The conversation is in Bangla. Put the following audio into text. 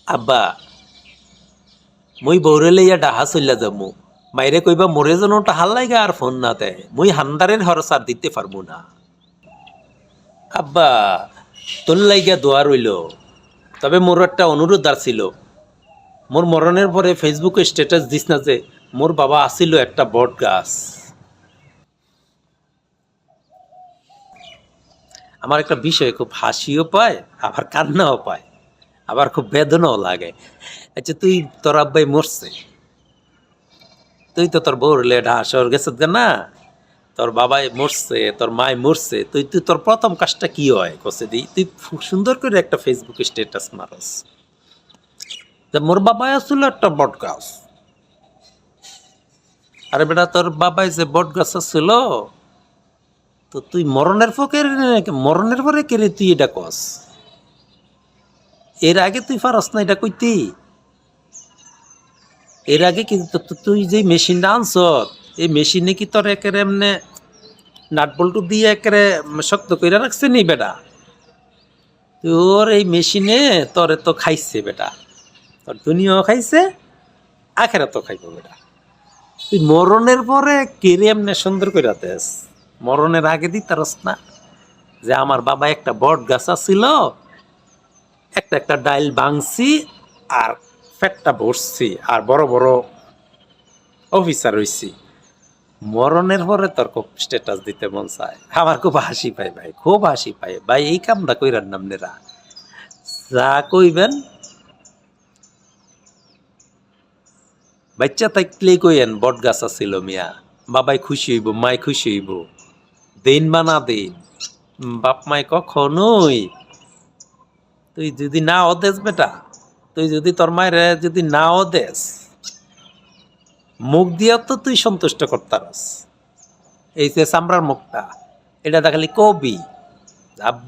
আব্বা মুই বৌরে লইয়া ডাহা চলিয়া যামু মাইরে কইবা মোরে যেন টাহার লাইগা আর ফোন না দেয় মুই হান্দারের হরসার দিতে পারবো না। আব্বা তোর লাইগা দোয়া রইল, তবে মোর একটা অনুরোধ ছিল। মোর মরণের পরে ফেসবুকে স্ট্যাটাস দিস না যে মোর বাবা আসিল একটা বট গাছ। আমার একটা বিষয় খুব হাসিও পায়, আবার কান্নাও পায়, আবার খুব বেদনাও লাগে। আচ্ছা তুই তোর আব্বাই মরছে, তুই তো তোর বউর লেডা শহর গেছে না, তোর বাবাই মরছে, তোর মায় মরছে, তুই তুই তোর প্রথম কাজটা কি হয় কসে দি? তুই সুন্দর করে একটা ফেসবুকে স্ট্যাটাস মারস যে মোর বাবাই আসছিল একটা বট গাছ। আরে বেটা তোর বাবাই যে বট গাছ ছিল, তো তুই মরণের পরে কেড়ে তুই এটা কস? এর আগে তুই পারস না এটা কইতি? এর আগে কিন্তু তুই যে মেশিনটা আনছ, এই মেশিনে কি তোর একেবারে এমনি নাট বল্টু দিয়ে একেবারে শক্ত করে রাখছে নি বেটা? তোর এই মেশিনে তোরে তো খাইছে বেটা, তোর দুনিয়াও খাইছে, আখেরা তো খাইব বেটা। তুই মরণের পরে কেড়ে এমনি সুন্দর করে দেস, মরণের আগে দিতারস না যে আমার বাবা একটা বট গাছ ছিল, একটা একটা ডাইল ভাঙছি আর ফ্যাটটা ভরছি আর বড় বড় অফিসার হইছি। মরণের পরে তোর খুব স্ট্যাটাস দিতে মন চায়। আমার খুব হাসি পায় ভাই, খুব হাসি পায় ভাই। এই কামটা কইরার নামনেরা যা কইবেন বাচ্চা থাকলে কইেন বট গাছ ছিল মিয়া, বাবাই খুশি হইব, মাই খুশি হইব। দিন বানা দিন বাপ মাই কখনোই, তুই যদি না ওদেস বেটা, তুই যদি তোর মায়ের যদি না ওদেস, মুখ দিয়া তো তুই সন্তুষ্ট করতারস। এই যে চামড়ার মুখটা, এটা দেখালি কবি আব্বা।